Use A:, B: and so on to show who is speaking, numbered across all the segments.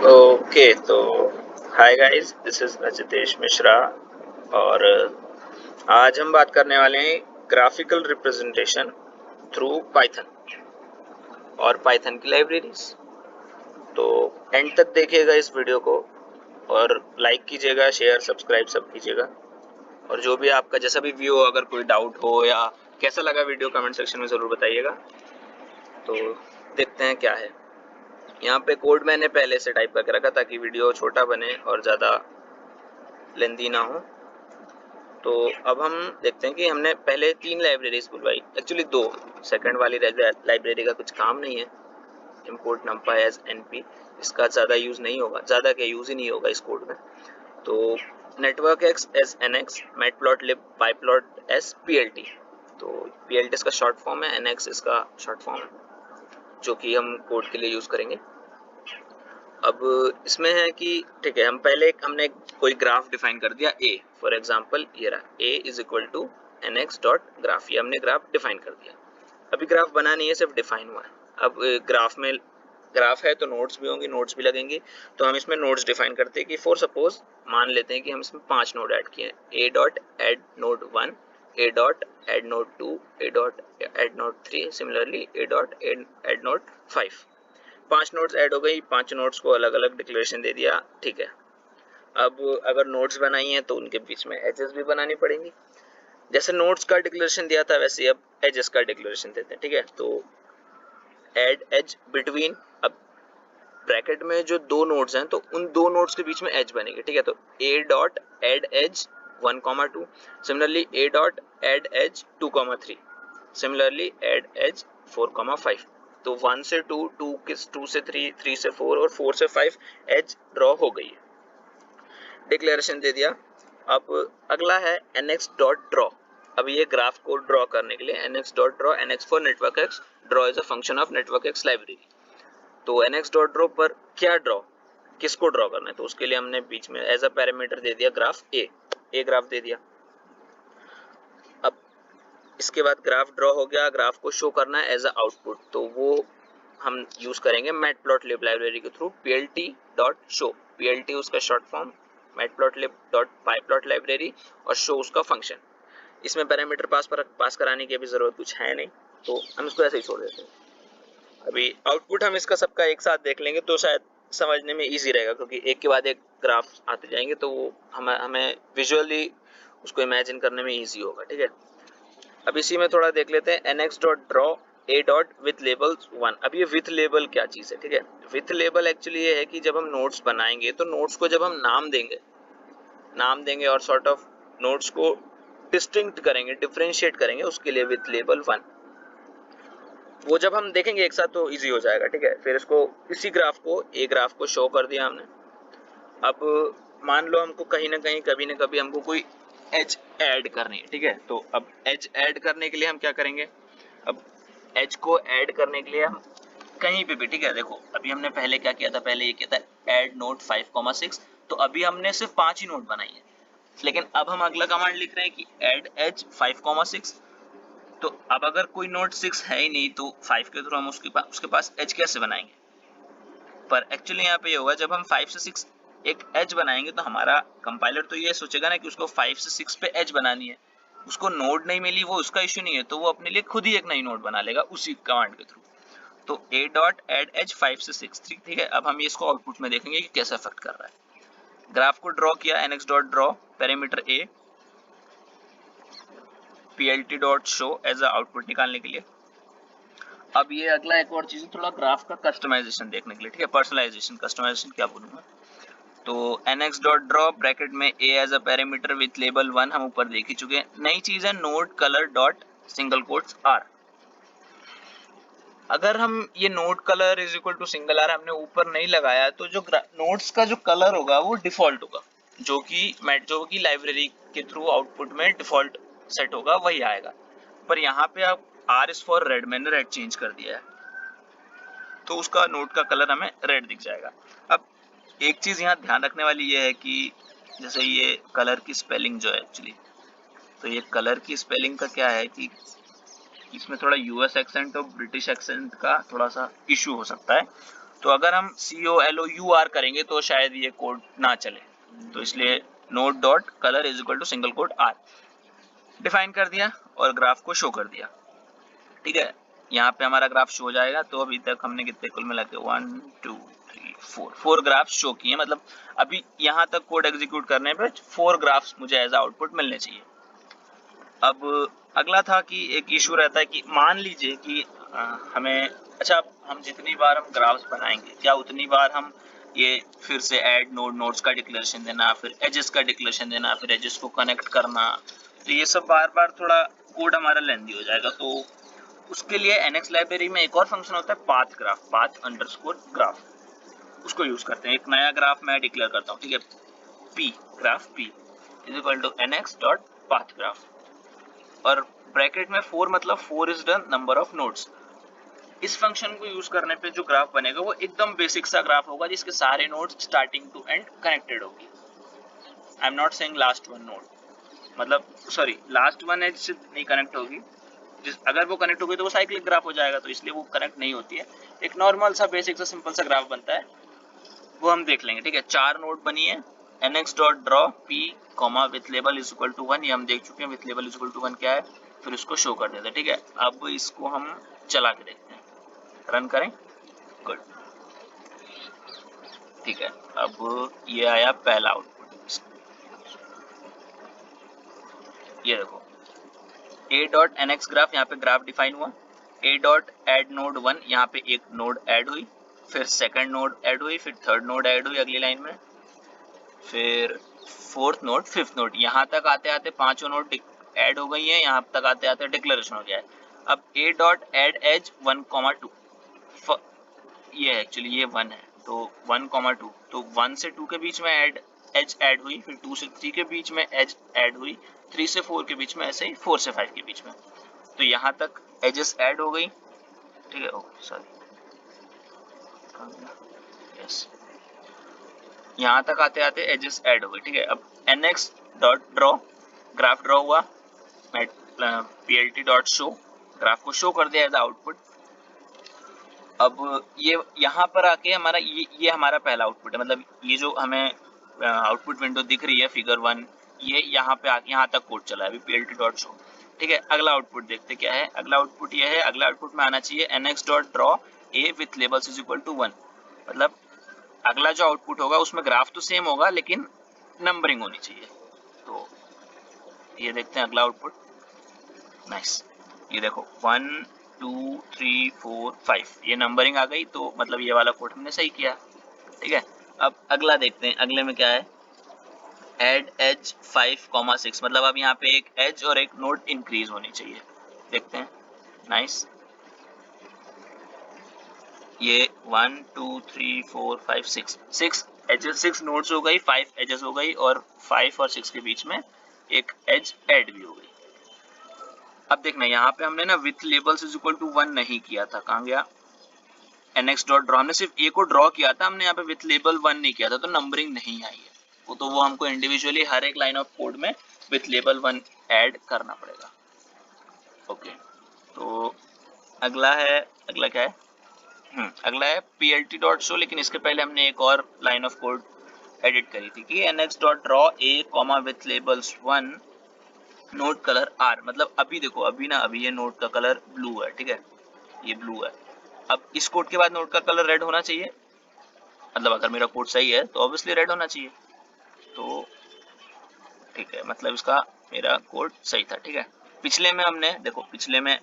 A: Okay तो hi guys, this is Ajitesh Mishra. और आज हम बात करने वाले हैं ग्राफिकल रिप्रेजेंटेशन थ्रू पाइथन और पाइथन की लाइब्रेरीज। तो एंड तक देखिएगा इस वीडियो को और लाइक कीजिएगा, शेयर सब्सक्राइब सब कीजिएगा। और जो भी आपका जैसा भी व्यू हो, अगर कोई डाउट हो या कैसा लगा वीडियो, कमेंट सेक्शन में ज़रूर बताइएगा। तो देखते हैं क्या है। यहाँ पे कोड मैंने पहले से टाइप करके रखा ताकि वीडियो छोटा बने और ज़्यादा लेंदी ना हो। तो अब हम देखते हैं कि हमने पहले 3 लाइब्रेरीज बुलवाई, एक्चुअली 2। सेकंड वाली लाइब्रेरी का कुछ काम नहीं है, import numpy as np, इसका ज़्यादा यूज़ नहीं होगा, ज़्यादा क्या यूज़ ही नहीं होगा इस कोड में। तो network x as nx, matplotlib pyplot as plt। तो plt इसका शॉर्ट फॉर्म है, nx इसका शॉर्ट फॉर्म है, जो कि हम कोड के लिए यूज़ करेंगे। अब इसमें है कि ठीक है, हमने कोई ग्राफ डिफाइन कर दिया a, फॉर एग्जांपल ये रहा a is equal to nx dot graph. ये हमने ग्राफ डिफाइन कर दिया। अभी ग्राफ बना नहीं है, सिर्फ डिफाइन हुआ है। अब ग्राफ है तो नोड्स भी होंगे, नोड्स भी लगेंगे। तो हम इसमें नोड्स डिफाइन करते हैं कि फॉर सपोज मान लेते हैं कि हम इसमें 5 नोड ऐड किए हैं। a dot add node 1, a dot add node 2, a dot add node 3, similarly a dot add node 5। 5 nodes add हो गई, 5 नोड्स को अलग अलग डिक्लेरेशन दे दिया। ठीक है, अब अगर नोड्स बनाई हैं तो उनके बीच में एजेस भी बनानी पड़ेंगी। जैसे नोड्स का डिक्लेरेशन दिया था वैसे अब एजेस का डिक्लेरेशन देते हैं। ठीक है, तो एड एज बिटवीन, अब ब्रैकेट में जो 2 नोड्स हैं तो उन 2 नोड्स के बीच में एज बनेगी। ठीक है, तो a dot add edge 1,2, similarly a dot add edge 2,3, सिमिलरली एड एज 4,5। तो 1 से 2, 2 से 3, 3 से 4 और 4 से 5 एज ड्रॉ हो गई है, डिक्लेरेशन दे दिया। अब अगला है nx डॉट ड्रॉ। अब ये ग्राफ को ड्रॉ करने के लिए nx dot draw, nx for network x, draw is a function of network x library. तो nx डॉट ड्रॉ पर क्या ड्रॉ, किसको ड्रॉ करना है, तो उसके लिए हमने बीच में एज अ पैरामीटर दे दिया ग्राफ a ग्राफ दे दिया। अब इसके बाद ग्राफ ड्रॉ हो गया, ग्राफ को शो करना है एज अ आउटपुट, तो वो हम यूज करेंगे मैटप्लॉटलिब लाइब्रेरी के through plt dot show. plt उसका short form, matplotlib dot pyplot library, और शो उसका फंक्शन। इसमें पैरामीटर पास कराने की अभी जरूरत कुछ है नहीं, तो हम इसको ऐसे ही छोड़ देते हैं। अभी आउटपुट हम इसका सबका एक साथ देख लेंगे तो शायद समझने में इजी रहेगा, क्योंकि एक के बाद एक ग्राफ आते जाएंगे तो वो हमें विजुअली उसको इमेजिन करने में इजी होगा। ठीक है, अब इसी में थोड़ा देख लेते हैं nx dot draw a dot with label 1। अब ये विथ लेबल क्या चीज है? ठीक है, विथ लेबल एक्चुअली ये है कि जब हम नोट्स बनाएंगे तो नोट्स को जब हम नाम देंगे और सॉर्ट ऑफ नोट्स को डिस्टिंक्ट करेंगे, डिफरेंशिएट करेंगे, उसके लिए विथ लेबल 1। वो जब हम देखेंगे एक साथ तो इजी हो जाएगा। ठीक है, फिर इसको इसी ग्राफ को ए ग्राफ को शो कर दिया हमने। अब मान लो हमको कहीं ना कहीं कभी ना कभी हमको कोई एज ऐड करनी है। ठीक है, तो अब एज ऐड करने के लिए हम क्या करेंगे, अब एज को ऐड करने के लिए हम कहीं पे भी, ठीक है, देखो अभी हमने पहले क्या किया था, पहले ये किया था ऐड नोड 5,6। तो अभी हमने सिर्फ 5 ही नोड बनाई है, लेकिन अब हम अगला कमांड लिख रहे हैं कि ऐड एज 5,6। तो अब अगर कोई नोड 6 है ही नहीं तो 5 के थ्रू हम उसके पास एज कैसे बनाएंगे? पर एक्चुअली यहाँ पे ये होगा, जब हम 5 से 6 एक एज बनाएंगे तो हमारा कंपाइलर तो ये सोचेगा ना कि उसको 5 से 6 पे एज बनानी है, उसको नोड नहीं मिली वो उसका इश्यू नहीं है, तो वो अपने लिए खुद ही एक नई नोड बना लेगा उसी कमांड के थ्रू। तो a डॉट एड एज 5 से 6, ठीक है। अब हम इसको आउटपुट में देखेंगे कि कैसा इफेक्ट कर रहा है। ग्राफ को ड्रॉ किया, nx dot draw parameter a, plt dot show as a output निकालने के लिए। अब ये अगला एक और चीज है, थोड़ा ग्राफ का कस्टमाइजेशन देखने के लिए। ठीक है, पर्सनलाइजेशन, कस्टमाइजेशन क्या बोलूंगा, तो nx डॉट ड्रॉ ब्रैकेट में a as a parameter with label 1 हम ऊपर देख ही चुके हैं। नई चीज है node colour dot single quotes r। अगर हम ये node colour is equal to single R हमने ऊपर नहीं लगाया तो जो नोड्स का जो कलर होगा वो डिफॉल्ट होगा, जो कि लाइब्रेरी के थ्रू आउटपुट में डिफॉल्ट सेट होगा वही आएगा। पर यहाँ पे आप आर इज फॉर रेड, मैंने रेड चेंज कर दिया है तो उसका नोड का कलर हमें रेड दिख जाएगा। अब एक चीज यहाँ ध्यान रखने वाली ये है कि जैसे ये कलर की स्पेलिंग जो है एक्चुअली, तो ये कलर की स्पेलिंग का क्या है कि इसमें थोड़ा यूएस एक्सेंट और ब्रिटिश एक्सेंट का थोड़ा सा इशू हो सकता है। तो अगर हम COLOUR करेंगे तो शायद ये कोड ना चले, तो इसलिए node dot colour is equal to single quote R define कर दिया और ग्राफ को शो कर दिया। ठीक है, यहाँ पे हमारा ग्राफ शो हो जाएगा। तो अभी तक हमने कितने कुल मिला के 1 2 3 4 ग्राफ शो किए, मतलब अभी यहाँ तक कोड एग्जीक्यूट करने पे 4 ग्राफ्स मुझे एज आउटपुट मिलने चाहिए। अब अगला था कि एक इशू रहता है कि मान लीजिए कि हमें, अच्छा हम जितनी बार हम ग्राफ्स बनाएंगे क्या उतनी बार हम ये फिर से ऐड नोड्स का डिक्लेरेशन देना, फिर एजेस का डिक्लेरेशन देना, फिर एजेस को कनेक्ट करना, तो ये सब बार बार थोड़ा कोड हमारा लेंदी हो जाएगा। तो उसके लिए NX लाइब्रेरी में एक और फंक्शन होता है path graph, path underscore graph, उसको यूज करते हैं। एक नया ग्राफ मैं डिक्लेयर करता हूँ, ठीक है, P graph P is equal to NX dot path graph, और ब्रैकेट में 4 मतलब 4 is the number of nodes. इस फंक्शन को यूज करने पे जो ग्राफ बनेगा वो एकदम बेसिक सा ग्राफ होगा जिसके सारे nodes starting to end connected होगी। I am not saying last one node, मतलब सॉरी लास्ट वन एज से नहीं कनेक्ट होगी, अगर वो कनेक्ट होगी तो वो साइक्लिक ग्राफ हो जाएगा, तो इसलिए वो कनेक्ट नहीं होती है। एक नॉर्मल सा बेसिक सा सिंपल सा ग्राफ बनता है, वो हम देख लेंगे। ठीक है, 4 नोड बनी है, NX dot draw P comma with label is equal to 1, ये हम देख चुके हैं। With label is equal to 1 क्या है, फिर इसको शो कर देते हैं। ठीक है, अब इसको हम चला के देखते हैं, रन करें, गुड। ठीक है, अब ये आया पहला आउटपुट, ये देखो A डॉट NX ग्राफ, यहाँ पे ग्राफ डिफाइन हुआ। A डॉट एड नोड 1, यहाँ पे एक नोड ऐड हुई, फिर सेकंड नोड ऐड हुई, फिर थर्ड नोड ऐड हुई अगली लाइन में, फिर फोर्थ नोड, फिफ्थ नोड, यहाँ तक आते आते पांचों नोड ऐड हो गई है, यहाँ तक आते आते डिक्लेरेशन हो गया है। अब A डॉट एड एज 1,2, ये एक्चुअली ये 1 है, तो 1,2, तो 1 से 2 के बीच में एज ऐड हुई, फिर 2 से 3 के बीच में एज ऐड हुई, 3 से 4 के बीच में, ऐसे ही 4 से 5 के बीच में, तो यहाँ तक एजेस ऐड हो गई। ठीक है, ओके सॉरी, यस, यहाँ तक आते आते एजेस ऐड हो गई। ठीक है, अब NX dot draw, graph draw हुआ, मैं PLT डॉट शो, ग्राफ को शो कर दिया एज आउटपुट। अब ये यहाँ पर आके हमारा ये हमारा पहला आउटपुट है, मतलब ये जो हमें आउटपुट विंडो दिख रही है फिगर 1, ये यहाँ पे आके यहाँ तक कोड चला है अभी PLT डॉट शो। ठीक है, अगला आउटपुट देखते क्या है। अगला आउटपुट ये है, अगला आउटपुट में आना चाहिए NX dot draw A with labels is equal to 1, मतलब अगला जो आउटपुट होगा उसमें ग्राफ तो सेम होगा लेकिन नंबरिंग होनी चाहिए। तो ये देखते हैं अगला आउटपुट, नाइस, ये देखो 1 2 3 4 5, ये नंबरिंग आ गई, तो मतलब ये वाला कोड हमने सही किया। ठीक है, अब अगला देखते हैं, अगले में क्या है, एड एज 5,6, मतलब अब यहाँ पे एक एज और एक नोड इंक्रीज होनी चाहिए, देखते हैं, नाइस, ये 1 2 3 4 5 6 एजेस, 6 नोड्स हो गई, 5 एजेस हो गई, और 5 और 6 के बीच में एक एज ऐड भी हो गई। अब देखना यहाँ पे हमने ना with labels is equal to 1 नहीं किया था, कहाँ गया, NX डॉट ड्रॉ, हमने सिर्फ A को ड्रॉ किया था, हमने यहाँ पे विथ लेबल 1 नहीं किया था, तो नंबरिंग नहीं आई है, वो हमको इंडिविजुअली हर एक लाइन ऑफ कोड में विथ लेबल 1 ऐड करना पड़ेगा। ओके, तो अगला क्या है, अगला है PLT डॉट शो, लेकिन इसके पहले हमने एक और लाइन ऑफ कोड एडिट करी थी कि NX dot draw A comma with labels 1 node colour R, मतलब अभी देखो अभी ये नोड का कलर ब्लू है। ठीक है, ये ब्लू है, अब इस कोड के बाद नोड का कलर रेड होना चाहिए, मतलब अगर मेरा कोड सही है तो ऑब्वियसली रेड होना चाहिए, तो ठीक है, मतलब इसका मेरा कोड सही था। ठीक है, पिछले में हमने देखो, पिछले में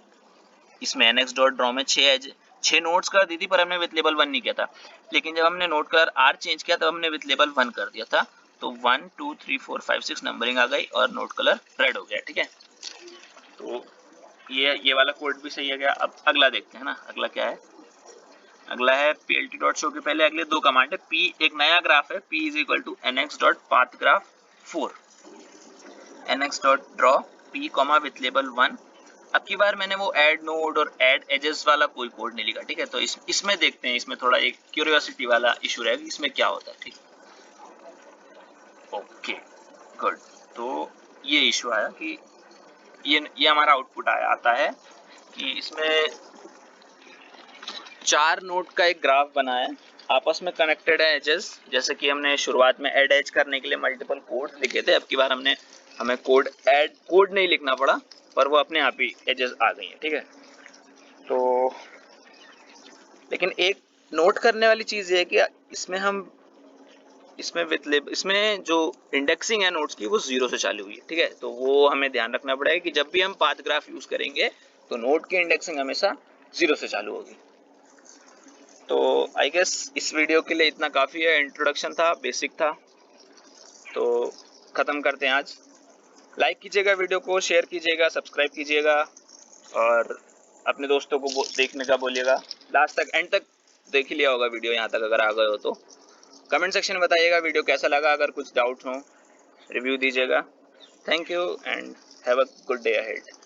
A: इसमें NX डॉट ड्रॉ में 6 नोड्स कर दी थी, पर हमने विथ लेबल 1 नहीं किया था, लेकिन जब हमने नोड कलर R चेंज किया तब हमने विथ लेबल 1 कर दिया था, तो 1 2 3 4 5 6 नंबरिंग आ गई और नोड कलर रेड हो गया। ठीक है, तो ये वाला कोड भी सही है गया। अब अगला देखते हैं ना, अगला क्या है, अगला है PLT डॉट शो के पहले अगले 2 कमांड है। P एक नया ग्राफ है, P is equal to NX dot path graph 4, NX dot draw P comma with label 1। अब की बार मैंने वो ऐड नोड और ऐड एजेस वाला कोई कोड नहीं लिखा। ठीक है, तो इसमें देखते हैं, इसमें थोड़ा एक क्यूरियोसिटी वाला इशू रहेगा, इसमें क्या होता है। ठीक, ओके गुड, तो ये इशू आया कि ये हमारा आउटपुट आता है कि इसमें 4 नोड का एक ग्राफ बना है, आपस में कनेक्टेड है एजेस। जैसे कि हमने शुरुआत में ऐड एज करने के लिए मल्टीपल कोड लिखे थे, अब की बार हमें कोड नहीं लिखना पड़ा, पर वो अपने आप ही एजेस आ गई हैं, ठीक है। तो लेकिन एक नोट करने वाली चीज ये है कि इसमें जो इंडेक्सिंग है नोट्स की वो 0 से चालू हुई है, ठीक है। तो वो हमें ध्यान रखना पड़ेगा कि जब भी हम पाथ ग्राफ यूज करेंगे तो नोड की इंडेक्सिंग हमेशा 0 से चालू होगी। तो आई गेस इस वीडियो के लिए इतना काफ़ी है, इंट्रोडक्शन था, बेसिक था। तो ख़त्म करते हैं आज। लाइक कीजिएगा वीडियो को, शेयर कीजिएगा, सब्सक्राइब कीजिएगा और अपने दोस्तों को देखने का बोलिएगा। लास्ट तक, एंड तक देख ही लिया होगा वीडियो यहाँ तक अगर आ गए हो तो। कमेंट सेक्शन में बताइएगा वीडियो कैसा लगा, अगर कुछ डाउट्स हो रिव्यू दीजिएगा। Thank you and have a good day ahead.